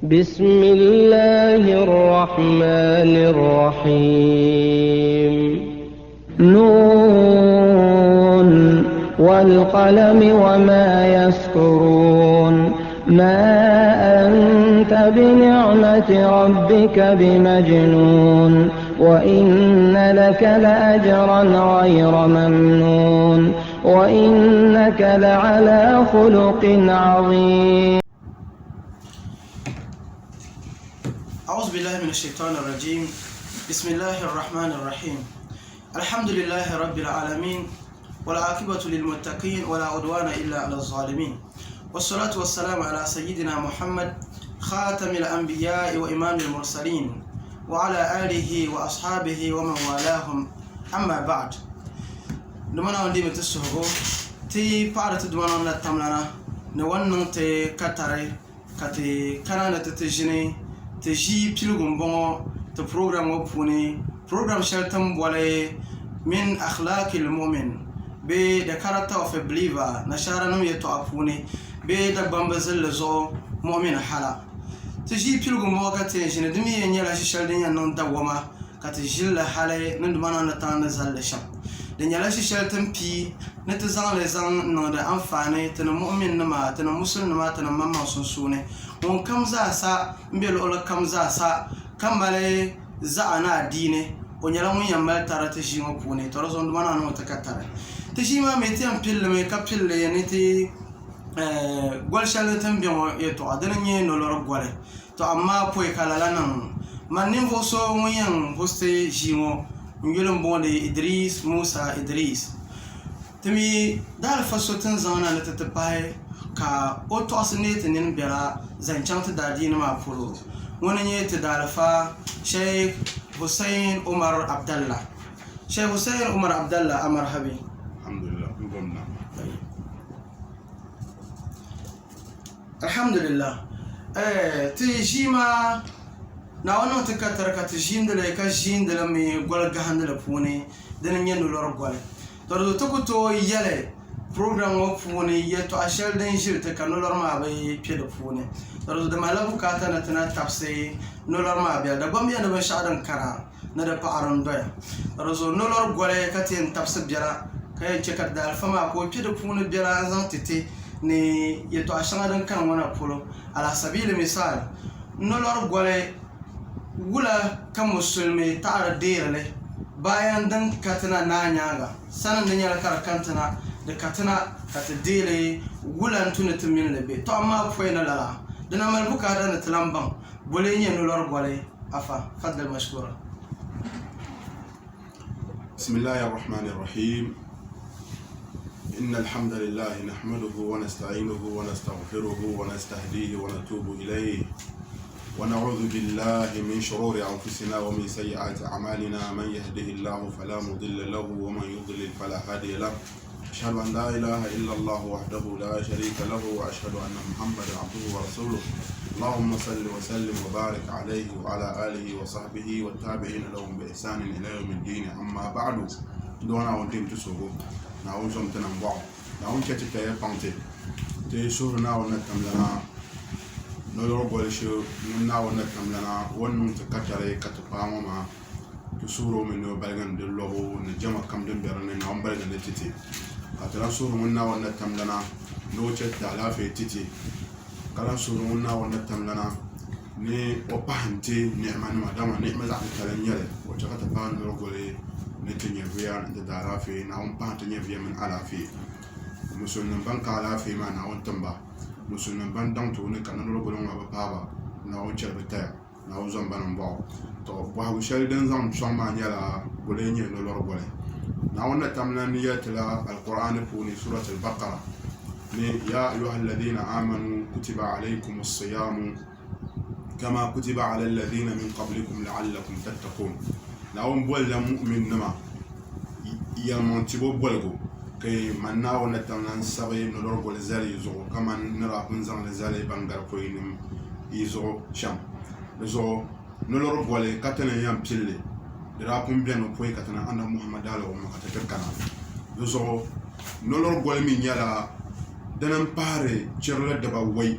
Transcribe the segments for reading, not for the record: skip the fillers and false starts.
بسم الله الرحمن الرحيم نون والقلم وما يسطرون ما أنت بنعمة ربك بمجنون وإن لك لأجرا غير ممنون وإنك لعلى خلق عظيم. أعوذ بالله من الشيطان الرجيم. بسم الله الرحمن الرحيم. الحمد لله رب العالمين والعاقبة للمتقين ولا عدوان إلا على الظالمين والصلاة والسلام على سيدنا محمد خاتم الأنبياء وإمام المرسلين وعلى آله وأصحابه ومن والاهم أما بعد. دمنا وندي متسهو تي فارت دمنا نتملنا نوانن تي كتاري كتي كنانة تجني تجي بيلغم بونغو تبروغرام وبوني program shelton wale min akhlaq المؤمن be the character of a believer nashara nam yeto apune be da bambazil zo mu'min hala tiji pilgum wakati jine dumi yenyala shishaldin yan da wama kati jilla hale nan dumana na tan zal sham da nyala shishaltan pi na tazan le zan no da amfane tan mu'min nama tan muslim nama tan mamma sunsune won kam za sa mbel ola kam za sa kambale za ana dine onyala mun yamal tarata shi mo pune to rozon dumana no takatare tishima metiam pille me kapille yaniti gol shalatan biyo yeto adananye no loro gole to amma poy kala lanan manin voso muyan hoste jimo ngulum bonde Idris Musa Idris timi dal fasotan zana na tatapai ka oto asne tinin bela zancanta dadi na ma furo wannan yete dalfa Sheikh Hussein Umar Abdallah. Sheikh Hussein Umar Abdallah marhabi. Alhamdulillah, ngomna. Alhamdulillah. Tijima na wannan takatar ka tijindala ka jindala me gol gahandala pune dan nyen lor gol. To to kuto yele program wo pune yeto ashel den jirte kan lor ma bay pede pune. To da malabu kata na tana tafsir nolor ma biya da gombiya da ban sha'adan kara na da fa'aran doya razo nolor gole katin tafsir biya kai ce ka da alfama ko fi da funu biya zan tete ne yato a sha'adan kan wana polo ala sabili misal nolor gole gula kan musulmi ta'ara dirale bayan dan katina na nyaga sanan da nyala kar kantana da katina kata dire gulan tunatin min labe to amma foi na lala dana mal bukada na talamban بوليني نولر بولي أفا فضل مشكورا. بسم الله الرحمن الرحيم. إن الحمد لله نحمده ونستعينه ونستغفره ونستهديه ونتوب إليه ونعوذ بالله من شرور أنفسنا ومن سيئات أعمالنا من يهده الله فلا مضل له ومن يضلل فلا هادي له أشهد أن لا إله إلا الله وحده لا شريك له وأشهد أن محمدا عبده ورسوله اللهم صل وسلم وبارك عليه وعلى آله وصحبه والتابعين لهم بإحسان إلى يوم الدين. أما بعد دونا ونتم تسوغو ناون سمتنا مبعو ناون كتك يبانتي تيسورنا ونتم لنا نلرب ولشو ننا ونتم لنا ونن تكتري كتقام ما تسورو من بلغن دلوغو نجمع كم دنبرن ناون بلغن لتتي أتلا سورو منا ونتم لنا نوچت دالافي تتي kala suruna wanda tamlana ne wapahanti ni'ma ma dama ni'ma za ta kalan yare wace ka ta fara rogole ne tinya biya da darafi na on pahanta nya biya min alafi musulman ban ka alafi ma na on tamba musulman ban dan to ne kan rogole ma ba baba na on cherbeta na on zon ban ba to wa hu shel den zam shoma nyala gole nya no rogole na on tamlan ya tala alquran puni surat al-baqara يا أيها الذين آمنوا كتب عليكم الصيام كما كتب على الذين من قبلكم لعلكم تتقون ناون بول مؤمن نما يمنتبو بولغو كي منا ونتمنى سبي نلورغو لزالي يزغو كما نرى بنزان لزالي بانغار كوينم يزغو شام لزغو نلورغو لي كاتنا يام بيلي درابون بيانو كوي كاتنا أنا محمد على وما كاتكنا لزغو نلورغو لي من يالا danan pare cirla daba wai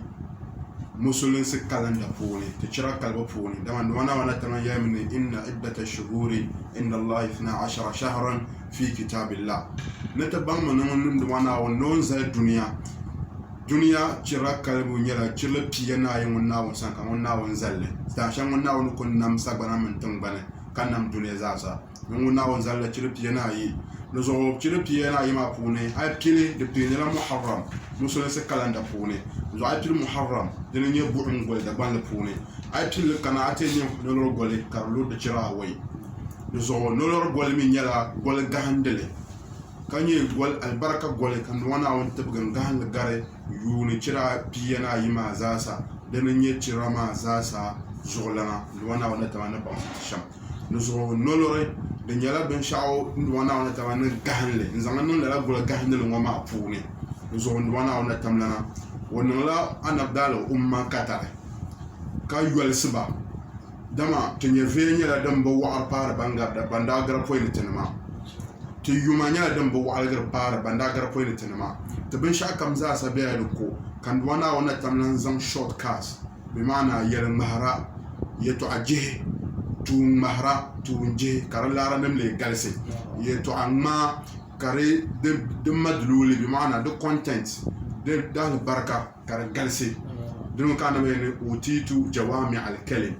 musulunci kalanda puuni ti chira kalba puuni dama wana tama yamini inna iddata shuhuri inda Allah 12 shahran fi kitabillah nata bang manun wana wonon za duniya chira kalbu nyala chila piyana yin na won sanka won na won zalle ta shan won na won kun nam sagbana min tun bane kan nam duniya zasa won na won zalle chila piyana yi no zo chila piyana yi ma puuni ay pili de piyana muharram musulunci kalanda puuni zo ay pili muharram dina nye bu'un gole da ban puuni ay pili kana ate nye no gole karlo de chira way zo no gole min nyala gole gahandele kanye gol albaraka gole kan wana won tabgan gahan gare yuni chira piyana yima zasa dana nye chira ma zasa zolana wana wana tawana ba sham no zo nolore de nyala ben shao wana wana tawana gahanle nzanga non la gole gahanle ngoma puuni no zo wana wana tamlana wonala anabdala umma katare ka yual siba dama tenye venye la damba wa par banga da banda gara point tenema ti yuma nyala damba wa algar par banda gara point tenema to bin sha kam za sa be ko kan wana tamlan zan shortcuts bi mana yel mahara yeto aje tu mahara tu nje karalara namle galse yeto amma kare de madluli bi mana de content de dal baraka kar galse dinu kana me utitu jawami al kalim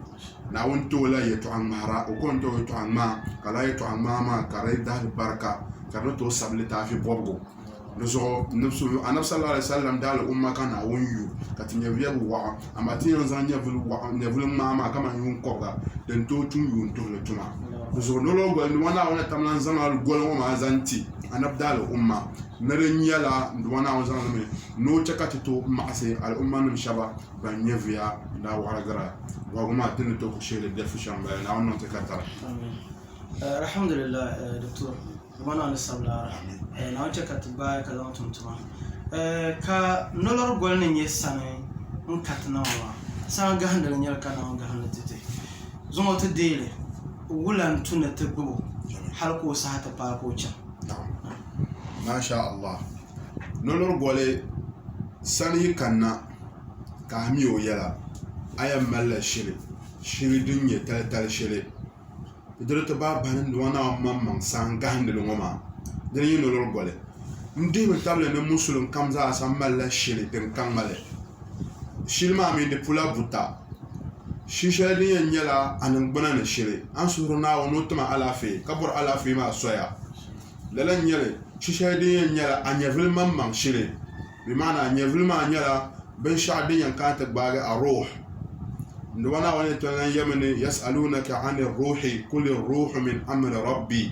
na wonto la yeto an mahara o konto yeto an ma kala yeto an ma kare dal baraka kar to sablita fi bobgo so nafsu anab sallallahu alaihi wasallam dal umma kana wonyu katinya wiya wa amati yan zanya vulu wa ne vulu mama kama yun koga den to tun yun to le tuma so no lo gol wana tamlan zanal gol ma zanti anab dal umma naren yala wana wazan me no chakati to ma'ase al umma nim shaba ban yeviya da waragara wa kuma tin to ko shele def shamba na wannan takata alhamdulillah doctor wana sabla na wace ka tuba ka zama tuntuma ka nolor gol ne yesane in katna wa san ga handal nyar kana ga handal tete zumo ta dele wulan tuna ta gubo har ko sa ta fa ko can masha Allah nolor gole sani kanna ka miyo yala ayan malla shiri dunya tal shiri idrota ba banin wana mamman san ga handal ngoma den yi nolor gole ndi mi table ne musulun kamza asan malla shiri den kamale shilma mi de pula buta shisha din yala anan gbana ne shiri an suru na wono tuma alafi kabur alafi ma soya lalan yale shisha din yala anyavil mamman shiri bi mana anyavil ma yala ben shadin yankata baga a ruh ndo wana wani to nan yamani yasalunaka anir ruhi kulli ruhu min amri rabbi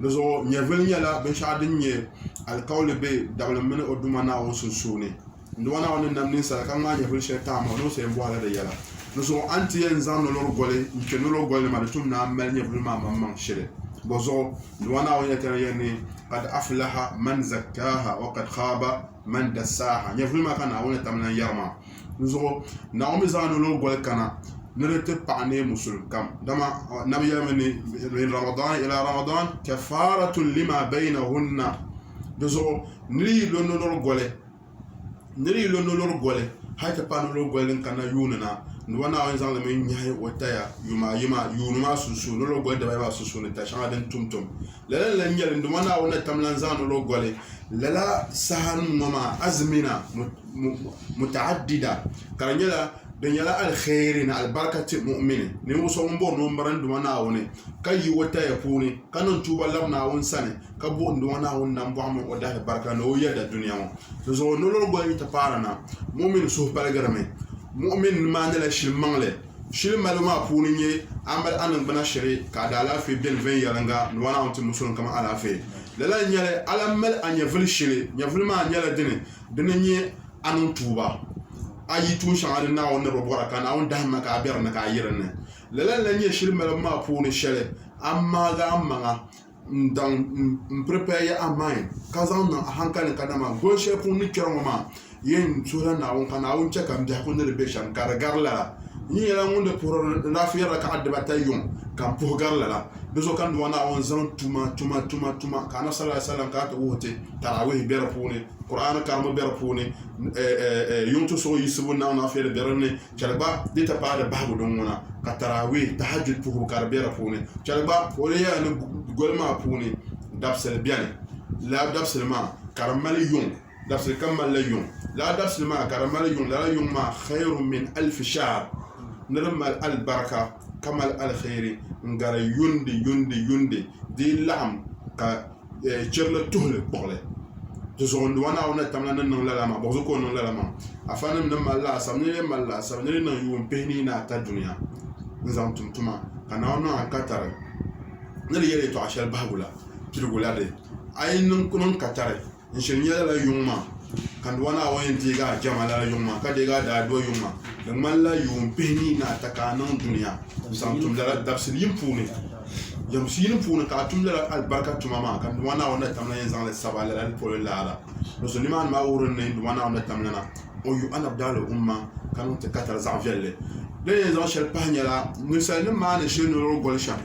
lozo nyevil nyala ben shadin nye alqawl be dawla min oduma na won susune ndo wana wani namnin sala kan ma nyevil shaytan ma no se mboala de yala lozo anti yen zan no lor gole nke no lor gole ma tum na mel nyevil ma mamman shire bozo ndo wana wani tare yani qad aflaha man zakkaha wa qad khaba man dassaha nyevil ma kana wani tamnan yarma lozo na o mi zan no lor gole kana نرتب بعني مسلم كم دما نبي من رمضان إلى رمضان كفارة لما بينهن دزو نري لونور غولي هاي تبان لونور غولي كنا يوننا نوانا وينزان لمن يهاي وتايا يما يونما سوسو لونور غولي دبا سوسو نتاشان دين توم لا نيال نوانا ونا تملانزان لونور غولي لا سهل ماما أزمنة متعددة كرنيلا دنيلا الخيرين البركة مؤمنين نيوسو مبور نمبرن دوانا وني كي وتايا بوني كانون توبا لبنا ونساني كبو دوانا ونمبوام وده البركة نويا دا دنيا لزو نولو غوي تبارنا مؤمن سوف بالغرمي مؤمن ما نلا شلمانلي شلمالو ما بوني عمل أنن بنا شري كادالا في بين فين يرنغا نوانا ونتي مسلم كما على في للا نيالي على مل أن يفل شري يفل ما نيالا دني أنن توبا ayi tun shangari na wani robora kana wani dama ka abiyar na ka yirin ne lalan nye shirin mele ma puni shele amma ga amma dan prepare ya amain ka zan na hankali ka dama go shefu ni kira ma yin sura na won kana won cheka mbi hakun ne be shan kar garla ni yela ngunde pour nafiya raka'a de bataillon kan pour garla bezo kan wana on zan tuma kana sallallahu alaihi wasallam ka to wote tarawih bera pune qur'an ka mo bera pune yuntu so yisubu na nafiya bera ne chalba dita pa da babu don wana ka tarawih tahajjud pour ka bera pune chalba wala ne golma pune dabsel bien la dabsel ma karamal yung dabsel kamal la yung la dabsel ma karamal yung la yung ma khairun min alf shahr nirmal albaraka kamal alkhairi ngara yundi di lam ka cherle tohle porle to so ndo wana ona tamla nan la lama bozo ko non la lama afana nan malla samne malla samne nan yum peni na ta dunya nzam tumtuma kana ona akatare nele yele to ashal babula kirgulade ay nun kunun katare inshinya la yumma kan wana wayin tiga jamala yumma ka de ga da do yumma dan malla yum peni na takanan dunya sam tum dala dabsil yimpune yam sin pune ka tum dala albarka tumama kan wana tamna yanzan la sabala la pole la so ni man ma wurun ne wana tamna na o yu ana dala umma kan ta katar zavelle le yanzan shel panyala ni sa ni man je no golsha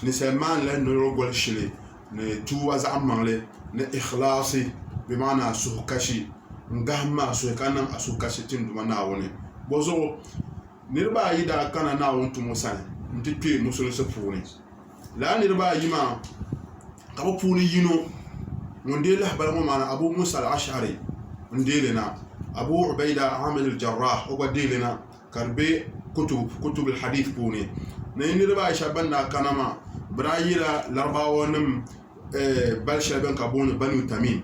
ni sa man la no golshile ne tu waza amangle ne ikhlasi bi mana sukashi ngahma so kanan asukashi tin wana woni bozo nirba yi da kana na wontu musan ntike musul se puni la nirba yi ma ka puni yino monde la bala mo mana abu musa al-ash'ari ndele na abu ubaida amil al-jarrah o badele na karbe kutub al-hadith puni ne nirba shabanna kanama brayila larbawonum balsha ben kabon banu tamim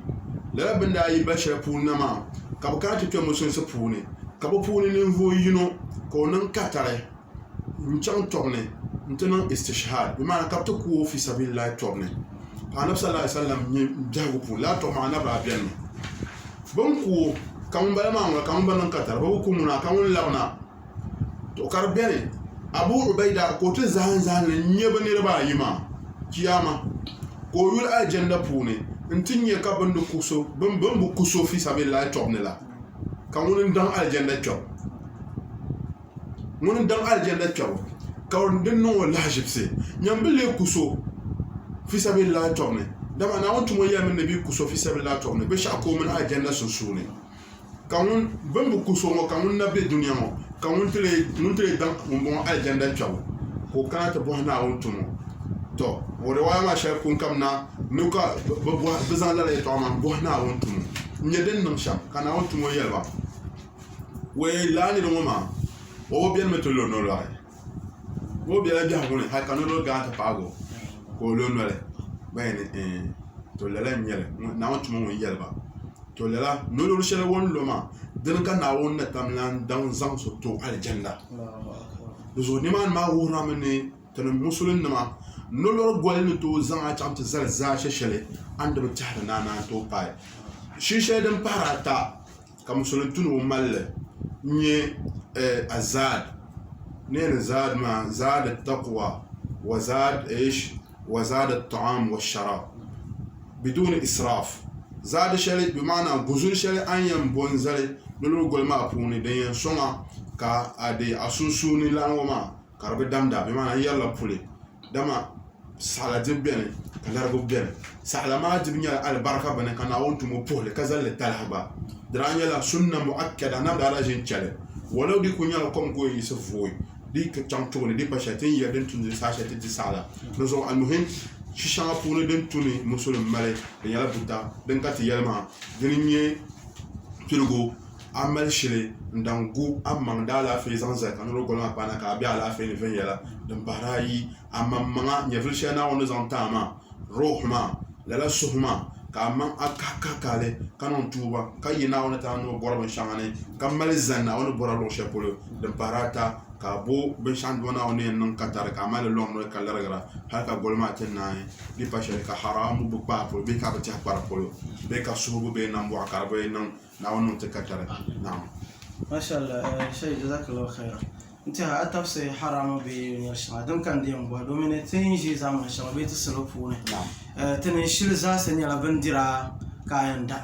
la banda yi balsha puni nama ka bukata ke musul se puni ka puni ni vo yino ko nan katare nchang tobne ntana istishhad bi maana kapto ku fi sabilillah tobne annabi sallallahu alaihi wasallam ni jago pu la to maana ba bien bon ku kam bala ma kam banan katare ba ku muna kam lawna to kar bien abu ubaida ko te zan nyeba ni ba yima kiyama ko yul aljanna pune ntinye ka bandu kuso bambu kuso fi sabilillah tobne la kamun dan aljanna tob mun dan aljanna taw kawr den no wala jibse nyambele kuso fi sabilillah tawne dama na wontu mo yamin nabi kuso fi sabilillah tawne be sha ko mun aljanna susune kawun bambu kuso mo kawun nabi dunya mo kawun tele dan mo aljanna taw ko kanata bo na wontu mo to wore wa ma sha kun kamna nuka bezan la to ma bo na wontu mo nyeden nam sham kana wontu mo yelba we lani no ma o bien mettre le nom là o bien bien on ha kanolo gata pago ko lo no le bene to le la nyele na won tumo yelba to le la no lo shele won lo ma den kan na won na tamlan dan zam so to aljanna zo ni man ma wura mene tan musulun ma no lo gol ni to zan a chamta za shele anda ba tahda na to pai shi shedan parata ka musulun tunu malle nye azad نين زاد مع زاد التقوى وزاد ايش وزاد الطعام والشراب بدون اسراف زاد شلي بمعنى غزول شلي ان ينبونزل لولو غول ما بوني دين سوما كا ادي اسوسوني لانوما كاربي دامدا بمعنى يلا بولي دما سالا جبن كلارغو بن سالا ما جبنيا البركه بن كان اونتو مو بولي كزل تلحبا درانيا لا سنه مؤكده نبدا لا جين تشالي ولو دي كونيا كوم كو يسفوي دي كتشانتوني دي باشاتين يدن توني ساشاتي دي سالا نزو المهم شيشان بوني دن توني مسلم مالي دي يالا بوتا دن كاتي يالما دنيي تيرغو amal shile ndangu amanda la fe zanza kanolo golma pana ka bia la fe ni ven yala dan barayi amamma nyevil shana on zantama rohma la suhma ka man akaka kale kanon tuba kayina on tanu borba shangane kamal zanna on boralo shepolo dan barata ka bo be shandona on en katar ka mal lomno kala gara haka golma tenay di pashe ka haramu bu papo be ka ta parapolo be ka subu be nambo akarbo en نعم نتكتر نعم ما شاء الله شيء جزاك الله خيرا انتهى التفسير حرام بيرشاد دم كان ديم بودو من تنجي زمان شباب بيت السلوفونه نعم تنشيل زاسن يلا بندرا kayan da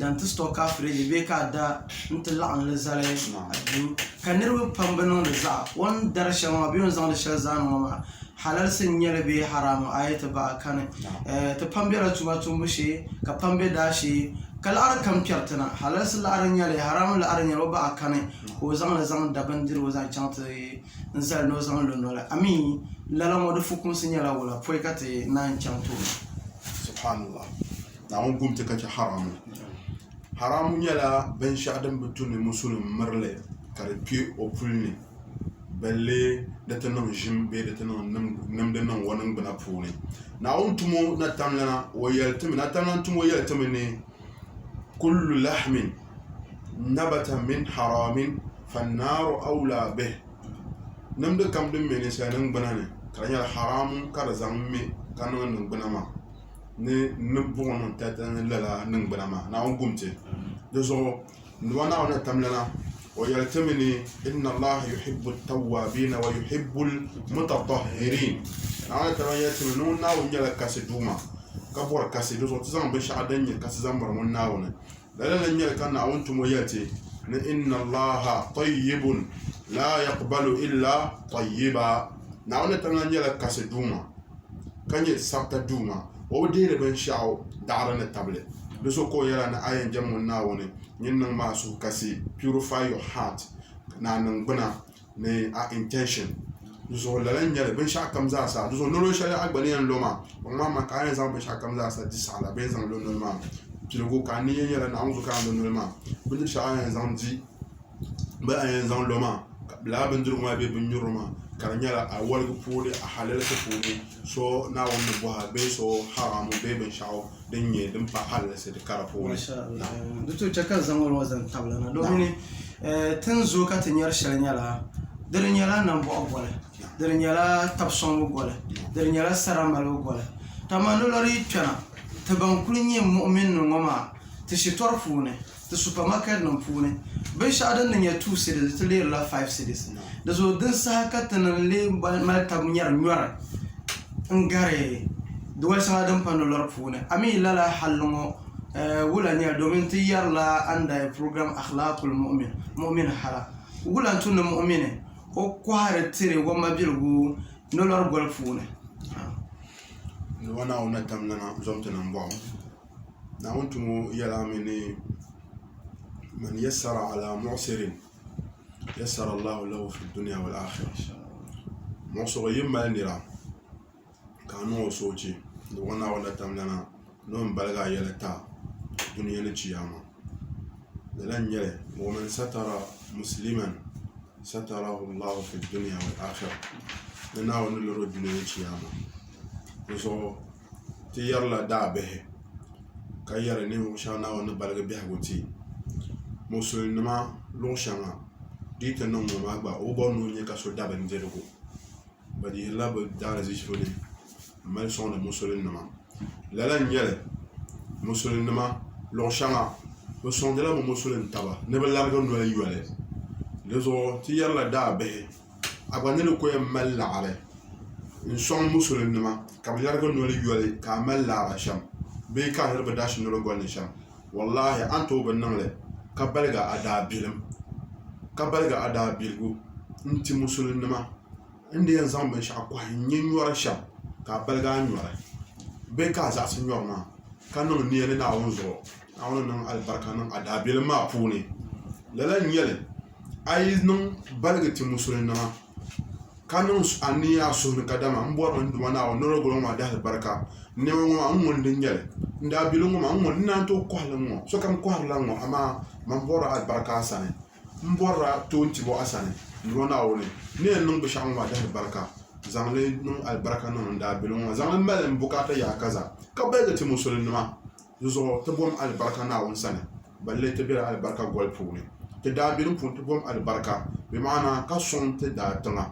dan ti sto ka free be ka da nti la'an le zale ka nirba pambano da za won darshan wa biyun zan da shar zan ma halal sin nyere be haram ayata ba kan ta pambera tuma tumbushi ka pambe dashi kal ar kam kyartana halal sil aran nyale haram la aran nyale ba kan ko zan la zan daban dir wazan chanta nzal no zan lo no la ami la mo de fukum sin nyala wala foi ka te nan chanto subhanallah na on gumte ka ci haramu nyala ben shadam butuni musulum marle kare pi o pulni belle da tanan jim be da tanan nam da nan wonan bana puni na on tumo na tamlana o yaltimi na tanan tumo yaltimi ne kullu lahmin nabata min haramin fannaru awla bih nam da kam dum mene sai nan bana ne kanya haramun kar zamme kanan nan bana ma ne bugon tatan lala nan bana ma na on gumte do so wana ona tamlana ويلتمني إن الله يحب التوابين ويحب المتطهرين أنا ترى يلتمنون ناو نجلا كاسدوما كبر كاسدو so tizan be sha'adan kasizan barmun nawo ne lalan nyala kan awon tumo yati إن الله طيب لا يقبل إلا طيبا ناو ترى نجلا كاسدوما كاني سبتا دوما o dere ben sha'o darana tablet so ko yara na ayan jamun nawo ne yin nan masu kasi purify your heart na nan bana ne a intention so lalan yara ben sha kam za sa so nolo shari'a agbali yan loma ma ka ayan zan ben sha kam za sa di sala ben zan lo normal pilo ka ni yara na anzu ka lo normal bin sha ayan zan di ba ayan zan loma la ben dur ma be bin yuruma karanyala a walgu puli a halal ka puli so na wannan buha be so haramu be ben shawo din ye din fa halal sai da kara puli masha Allah duto chaka zamar wazan tablana domin tun zo ka tinyar sharanyala darinyala nan bu agwala darinyala tabson gole darinyala saramal gole tamanu lori tana taban kunye mu'min ngoma tishitor fune the supermarket nan fune bai sha'adan nan ya 2 cities to le la 5 cities da so din sa haka tanan le mal tamnyar nyara ngare da wai sha'adan panolor fune ami lala halmo wula ne domin tiyar la anda program akhlaqul mu'min hala wula tun mu'mine o kware tire go mabilgu nolor gol fune wana ona tamnana zomtana mbaw na wontumo yala mini من يسر على معسر يسر الله له في الدنيا والآخرة معسر يما نرى كانوا سوتي وانا ولا تملنا نوم بلغا يلتا دنيا نجياما لن يلي ومن ستر مسلما ستره الله في الدنيا والآخرة لنا ونلر الدنيا نجياما وصو تيار لا دا به كيار نيو شانا ونبلغ به وتي musulma lonshanga dita non mo magba o bonu nye ka so daba nderego badi laba dara zishfoni mal son de musulma la nyele musulma lonshanga o son de la musulma taba ne ba largo no la yole lezo ti yalla da be agwane ko e mal laare in son musulma ka ba largo no la yole ka mal laara sham be ka herba dash no go ne sham wallahi anto ban nan le kabalga ada bilgu nti musulunma indi yan zan ban sha kwa nyin yora sha kabalga nyora be ka za sun yorma kanon ni ne na wonzo awon nan albarka nan ada bilma puni lalan yele ay non balga ti musulunma kanon aniya sun kadama mbor on duwana on noro golo ma da albarka ne mo amon din yele nda bilungo ma amon nan to ko halmo so kam ko halmo ama mambora albarka asane mbora tonti bo asane ndona woni ne non be shangwa da albarka zangle non albarka non da bilungo zangle mbalen bukata ya kaza ka bega ti musulunma zo to bom albarka na won sane balle te bira albarka gol puni te da bilun pun to bom albarka be maana ka son te da tanga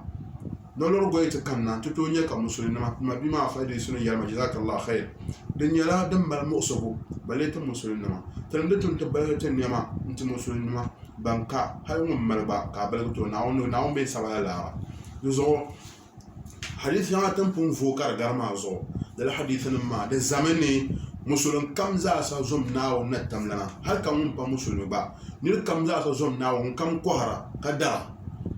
nolor goyte kanna to nya ka musulunma ma bima faide sunu yarma jazakallahu khair dunyala dambal musubu balle te musulunma tande tun te balle te nyama nti musulunma banka hay ngum malba ka balle to nawon be sabala la zo hadith ya tan pun vokar garma zo dal hadith ma de zamani musulum kam zaasa zom naawo na tamlana hal kam mun pa musulmi ba nir kam zaasa zom naawo kam kohara ka dara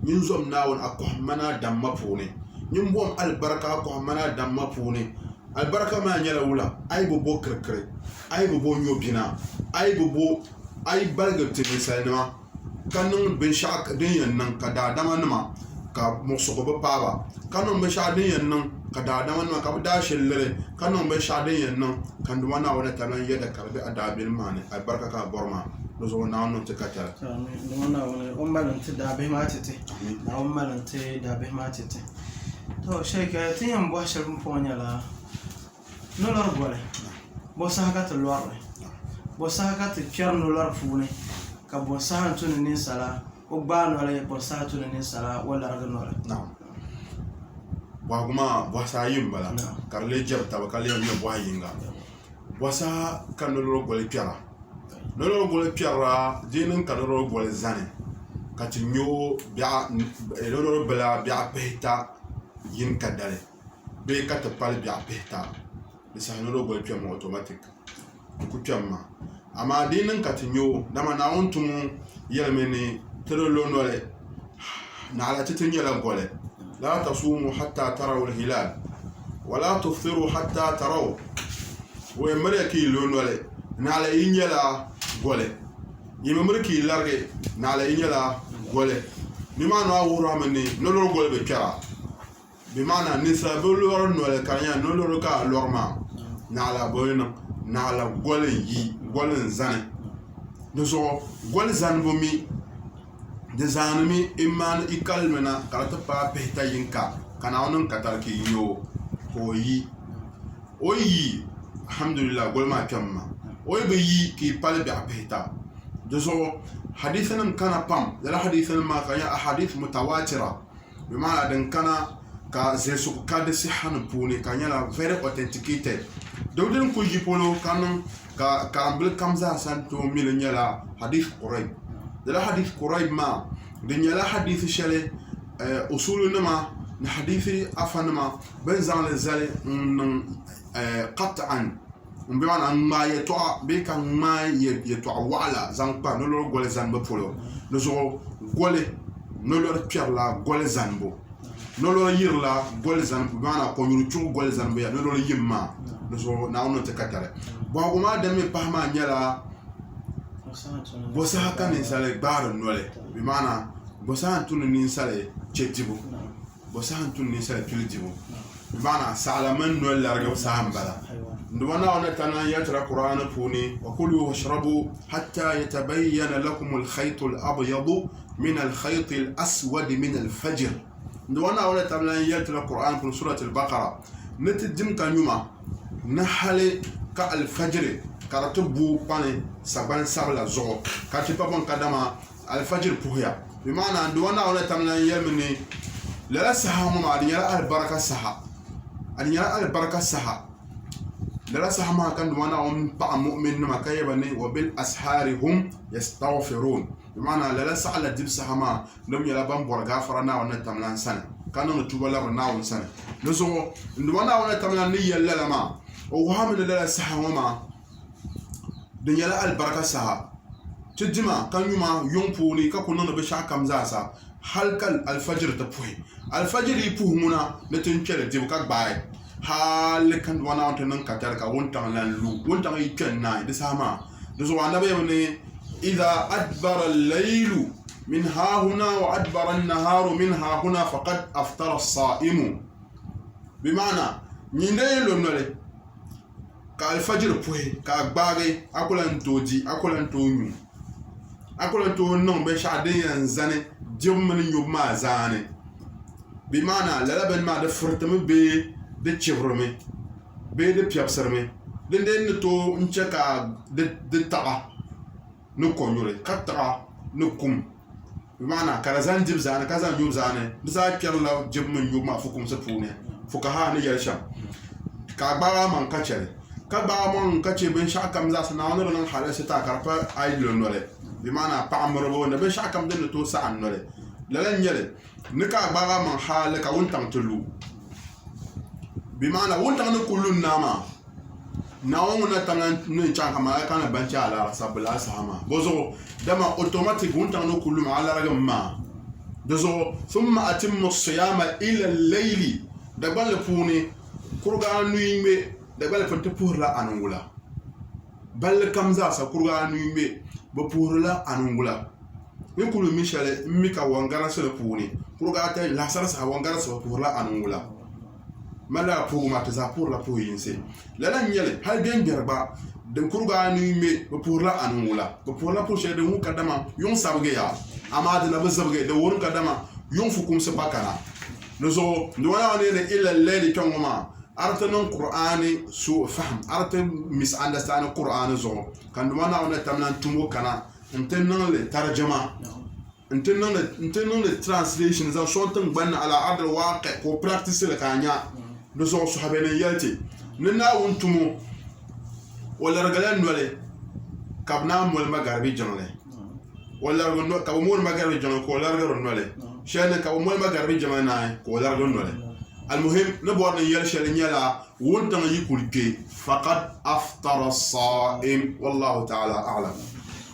nin zom naawo a koh mana damma puuni nin bom albarka koh mana damma puuni albarka ma nyala wula ay bo kirkire ay bo nyobina ay bo ay balga tini salma kanun bin shak din yannan ka da dama nima ka musugo ba baba kanun bin shak din yannan ka da dama nima ka da shillere kanun bin shak din yannan kan duma na wala tanan yada karbi adabil mane albarka ka borma do zo na non te katara duma na wala ummalan te da be ma tete na ummalan te da be ma tete to sheka tin yan bo sharbun ponya la no lor gole bo sa ka to lor bo sa ka to kyer no lor fune ka bo sa tun ni sala o ba no le bo sa tun ni sala wala raga no le na wa kuma bo sa yimbala karle jabta ba kale mi bo yinga bo sa kan no lor gole pyara no lor gole pyara dinin kan lor gole zane ka tinyo bia lor bela bia peta yin kadale be ka ta pal bia peta bisa no lor gole pyama automatic ku pyama ama dinin ka tinyo dama na ontum yelmeni tero lonole na ala titin yela gole la tasumu hatta taraw al-hilal wala tuftiru hatta taraw wa yamraki lonole na ala inyela gole yimamraki large na ala inyela gole ni ma no awuro amani no lo gole be kya bi mana nisa be lo nole kanya no lo ka lorma na ala boyna na ala gole yi gole zane do so gole zan bomi de zanmi iman ikalmena karata pa pehta yinka kana onon katarki yo oyi alhamdulillah gole ma kamma oyi be yi ki pal bi pehta do so hadithan kana pam la hadithan ma kanya ahadith mutawatira bima dan kana ka zesu ka de sihan puni kanya la very authenticated dawden ko yipolo kanon ka ambel kamza santo milanyala hadith quraib la hadith quraib ma dinyala hadith shale usulunama na hadithi afanama benzan le zale qat'an bimana ma yeto be kan ma yeto wala zanpa no lo gole zanbo polo no zo gole no lo pierla gole zanbo no lo yirla gole zanbo bimana ko nyuru chu gole zanbo ya no lo yimma no zo na ono te katare bo ma de me pahma nyala bosa kan sale gbaro nole bimana bosa tunu ni sale chetibo bosa tunu ni sale piljibo bimana salaman nole larga sahambala ndwana wana tana yatra qur'an puni wa kulu washrabu hatta yatabayyana lakum al-khayt al-abyad min al-khayt al-aswad min al-fajr ndwana wana tana yatra qur'an puni surat al-baqara natijim kanyuma nahale ka al-fajr karatu bu pane saban sabla zo kati pa bon kadama al-fajr puhya bimana ndwana wana tana yemni la sahamu ma adiya al-baraka saha adiya al-baraka saha لا سحما كان وانا طعم مؤمن ما كيبني وبالاسحار هم يستغفرون بمعنى لا سعل دب سحما لم يلبن برغافرنا وانا تملان سنه كانوا نتوبلا رنا سنه نزو وانا وانا تملان ني لا ما وهم لا سحما ما دنيا البركه سها تجمع كان يوم يومبوني ككوننا بشا كمزاسا halkal alfajir ta puhi alfajir yi puhi muna na tunkere jibu ka gbaye halikan wana wanta nan katar ka wuntan lan lu wuntan yi kyan na da sama da zuwa na bayan ne idha adbara al-laylu min hahuna wa adbara an-naharu min hahuna faqad aftara as-sa'imu bimana nyinde lonole ka alfajir puhi ka gbage akulan toji akulan tonyu akulan to non be shade yan zane jimmin yuma zane bimana lalaban ma da furtami be da cibrumi be da piyapsarmi din den to nce ka da taqa no konyure ka taqa no kum bimana karazan jib zane kazan yub zane bisa kyarla jimmin yuma fukum sa pune fukaha ni yalsham ka ba man kacere ka ba man kace ben shakam za sana wani nan halasa ta karfa aidon nole bimana pa'amro na be shakam den to sa'an nole lalan yele nika baga man hal ka wontan tulu bimana wontan no kulun nama naona tanan nun changa ma kana bancha ala sabla sama bozo dama automatic wunta no kullu ala ragam ma dozo thumma atimmu as-siyama ila al-layli dagbal puni kurga nuime dagbal fonte pour la anungula bal kamza sa kurga nuime bo pour la anungula min kulu michele mika wangara se puni kurga ta la sara sa wangara se pour la anungula mala pour mataza pour la pour yinse la nyele hal bien gerba de kurga nuime bo pour la anungula bo pour la pour chez de mu kadama yon sabge ya amade la bazabge de won kadama yon fukum se bakana nozo ndwana ne illa layli kangoma artanon qur'ani su fahm artan misunderstand qur'ani zo kan ndwana ona tamnan tungo kana intennon le tarjuma intennon le translation za shontan banna ala adal waqi ko practice le kanya nozo sahabene yalti nina wontumo wala ragalan wale kabna mol magarbi jonle wala gondo ka mo magarbi jonle ko la garon wale shene ka mo magarbi jamana ko la garon wale المهم نبغى نيرشل نيلا وانت يقولك فقد افطر الصائم والله تعالى اعلم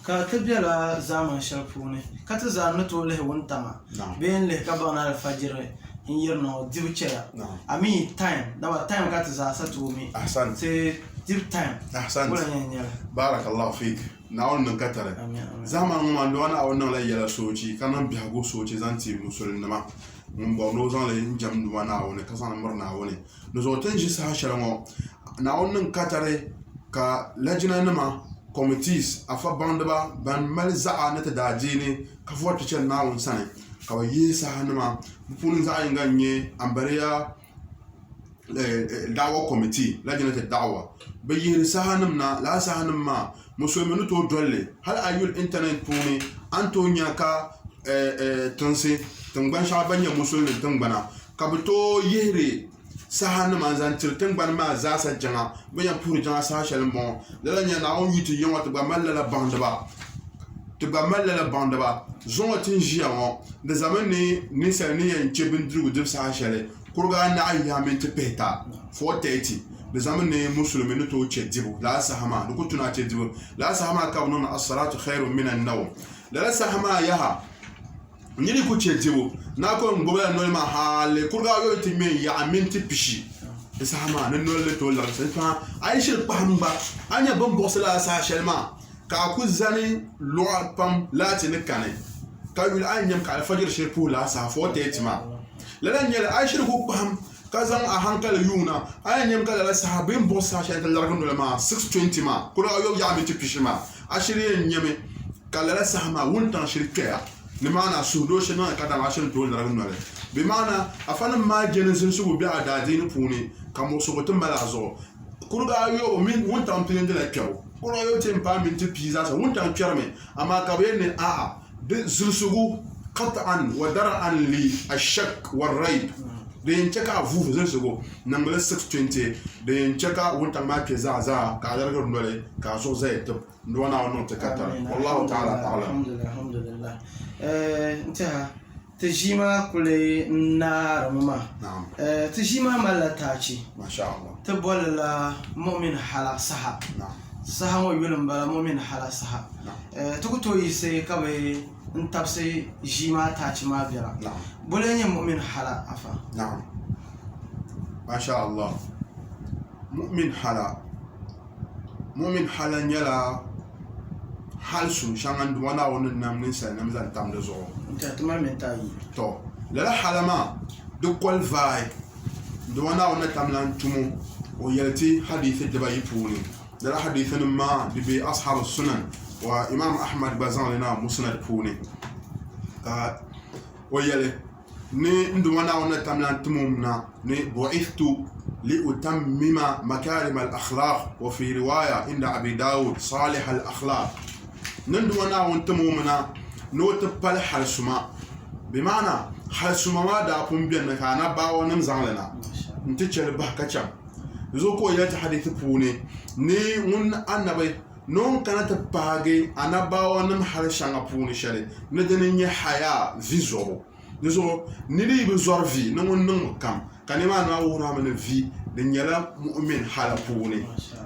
كتبيا لا زمان شرفوني كتزانتو له وانتما بين له كبانا الفجر يرنو ديوتشا امي تايم دابا تايم كتزاساتومي احسنت ديب تايم احسنت بارك الله فيك ناول من كتره زمان ما ندوانا او نلا يلا سوچي كان بيغو سوچي زانتي مسلمنا mun bo no zan le jam du wana woni ka san murna woni no zo tan ji sa sharango na wannan katare ka lajina nama committees afa bandaba ban mal za'a na ta dajini ka fota cin na won sane ka wa yi sa nama bupunin za yin ganye ambariya dawa committee lajina ta dawa bayin sa hanum na la sa hanum ma musulmanu to dolle hal ayul internet puni antonya ka tansi tangban shabanya musulmi tangbana kabto yere sahana manzan tirtangban ma zasa janga banya pur janga sa shalmo la nya na on yuti yon to gamalla la bandaba zon tin jiawo de zamani ni sani en chebindru de sa shale kurga na ayyamin tipeta 430 de zamani musulmi no to chedibu la sahama do kutuna chedibu la sahama kabnuna as-salatu khairun min an-nawm la sahama yaha nyiri ku chetiwo na ko ngoba no ma hale kurga yo timi ya aminti pishi isama nan no le to la sa aisha pamba anya bon bosla sa shelma ka ku zani lo pam lati ne kane ka yul anyam ka alfajir shirpu la sa fo tetima la nan yel aisha ku pam ka zan a hankal yuna anyam ka la sahabin bossa sha ta largun ma 620 ma kurga yo ya aminti pishi ma ashiri nyame kala la sahama wuntan shirka لمعنى سودوش ما كذا عشان تقول رغم ولا بمعنى أفنى ما جنسين سو بيع دادين بوني كم سوقتم بلازو كل يو من وانت عم تلين دلكيو كل يو تيمبا من تبيزا وانت عم تشرمي أما كبيرني زلسوغو قطعا ودرعا للشك والريب دين تكا فوف زلسوغو نمبر 620 دين تكا وانت ما كزازا كادر رغم ولا كاسو زيت دوانا ونوت كتر والله تعالى أعلم. الحمد لله. انتهى تجيما كل نار ماما. نعم. تجيما ملتاشي. ما شاء الله. تبول مؤمن حلا صحة. نعم. صحة ويقولون بلا مؤمن حلا صحة. نعم. تقولوا يسي كبي انتبسي جيما تاشي ما بيرا. نعم. بولين مؤمن حلا أفا. نعم. ما شاء الله. مؤمن حلا. مؤمن حلا يلا. halsu shangan duwana wani namnin sa namzan tam da zo ta tuma me tayi to la halama du kwal vai duwana wani tamlan tumu o yalti hadith da bai puni da hadithan ma bi ashab sunan wa imam ahmad bazan lana musnad puni ka o yale ni duwana wani tamlan tumu na ni bu'ithtu لأتمم مكارم الأخلاق وفي رواية عند أبي داود صالح الأخلاق نندونا وانتمومنا نوتبال حرسما بمعنى حرسما ما داكم بيان كانا باو نمزان لنا نتيجة بحكة زوكو يلت حديث بوني ني ون أنبي نون كانت باغي أنا باو نم حرسنا بوني شري ندني حياة فيزورو Dezo niri be zorvi no won kam kanima na wura men vi de nyala mu'min hala puni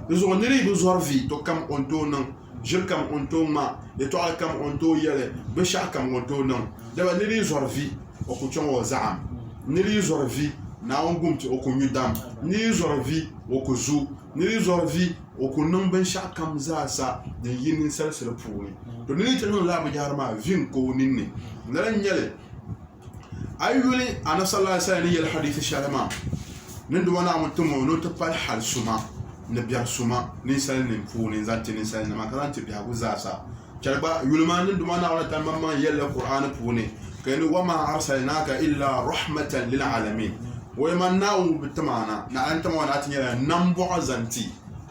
dezo niri be zorvi to kam on to nan jil kam on to ma de to kam on to yele be sha kam on to nan de ba niri zorvi o ko chon o zaam niri zorvi na on gumti o ko nyudam niri zorvi o ko zu niri zorvi o ko nan ben sha kam za sa de yin sel puni to niri tan la ba jarma vin ko ninni naran nyele ayuli ana sallallahu alaihi wasallam yel hadith shalama nindu wana mutumo no to pal hal suma ne biya suma ni sal ni puni zanti ni sal na makaranti biya guzasa charba yulma nindu wana wala tamama yel qur'an puni kayni wama arsalnaka illa rahmatan lil alamin wayman na'u bitamana na anta wana tinyala nambo zanti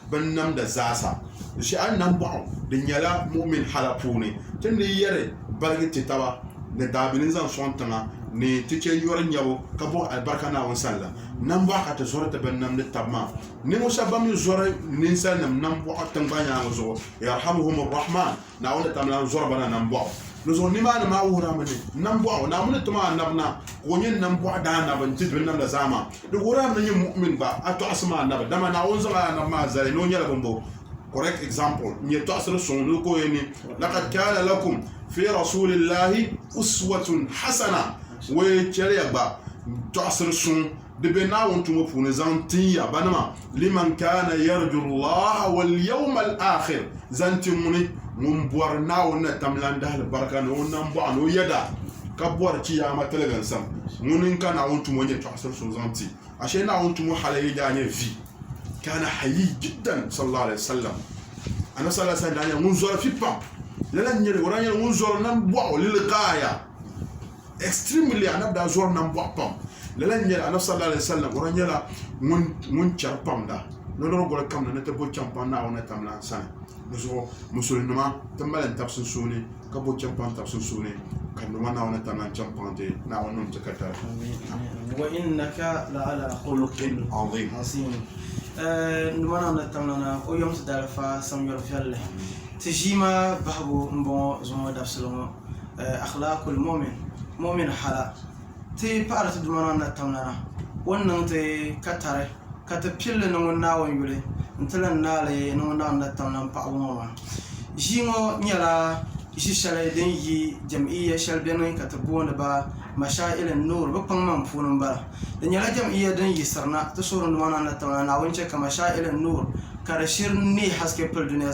ban nam da zasa shi an nambo din yala mu'min halapuni tindi yere balgiti tawa ne dabinin zan sontana ni tiche yoran yawo kabo albarka na won salla nan ba ka ta zorata ban nam de tabma ni musa bam zora nin sallam nan bo tan banya zo yarhamuhum arrahman na won tamla zora bana nan bo no zo ni ma na ma wura mane nan bo na mun tuma annabna ko nyin nan bo da na ban tidin nan da zama do wura mun yin mu'min ba ato asma annab dama na won zama annab ma zai no nyala bombo correct example ni to asru sun ko yeni laqad kana lakum fi rasulillahi uswatun hasana we chere yagba to asr sun de be na won tumo pune zanti ya banama liman kana yarju Allah wal yawm al akhir zanti muni mun buar na won tamlanda al baraka no nan bo ano yada ka buar ci ya matalagan sam munin kana won tumo ne to asr sun zanti ashe na won tumo halaye da ne vi kana hayy jiddan sallallahu alaihi wasallam ana sallallahu alaihi wasallam mun zora fipa lalan nyere wora nyere mun zora nan bo lil qaya extremely anabda zor nan bopam lalan nyela anab sallallahu alaihi wasallam wora nyela mun charpam da no no gol kam na te bo champan na ona tamna sana so musulma tambalan tapsun suni ka bo champan tapsun suni kan no na ona tamna champan de na ona takata wa innaka la ala khuluqin azim numana na tamna o yom dalfa sam yor fialle tijima bahbu mbo zomo dafsulo akhlaqul mu'min hala te parata dumana na tamnana wannan te katare kata pille no na won yule ntalan nale no na tamnan pa wona jingo nyala ishishale den yi jam'iyya shalbenu kata bonda ba mashail an-nur ba pangman funun ba dan nyala jam'iyya den yi sarna ta surun dumana na tamnana wonce ka mashail an-nur karashir ni haske pul duniya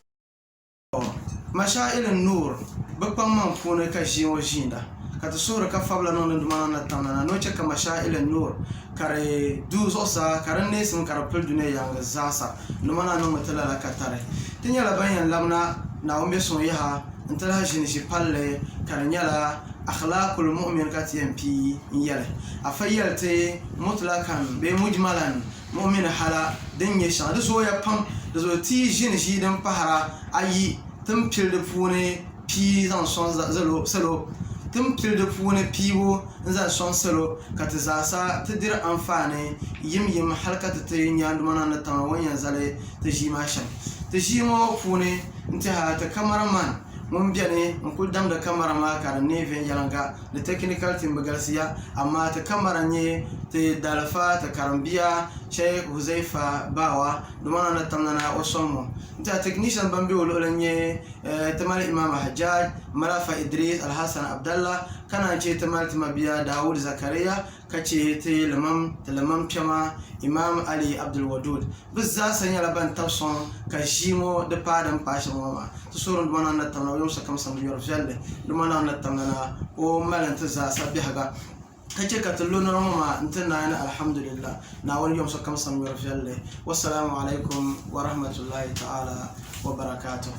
mashail an-nur ba pangman funun ka jingo jinda kata sura ka fabla non dumana na tamna no che ka mashail an-nur kare du zosa kare ne sun kare pul dune yang zasa dumana no matala la katare tinya la bayan lamna na umbe son yaha antala jini shi palle kare nyala akhlaqul mu'min katiyampi yale afayalte mutlakan be mujmalan mu'min hala den ye shadu so ya pam da zo ti jini shi dan pahara ayi tum pil de fune pi zan son zalo salo tum pil de fune piwo nza son salo kat zasa tidir amfane yim halkata te nyandu manana tan wanya zale te jima shan te jimo fune nta ta cameraman mun biane mun kuldam da camera ma kar ne ven yalanga da technical team bagalsiya amma ta camera ne te dalfa ta karambiya Sheikh Huzaifa Bawa dumana na tamnana osomo nta technician bambi wololanye tamal Imam Hajjaj Malafa Idris Al-Hasan Abdallah kana ce tamal Mabiya Dawud Zakariya kace te lamam chama Imam Ali Abdul Wadud bizza sanya laban tafson ka shimo da fadan fashin mama to surun dumana na tamna yau sa kamsan yor jalle dumana na tamnana o malanta za sabbi haga kace ka tallo na mama intana na alhamdulillah na wani yau sa kamsan yor jalle wassalamu alaikum wa rahmatullahi ta'ala wa barakatuh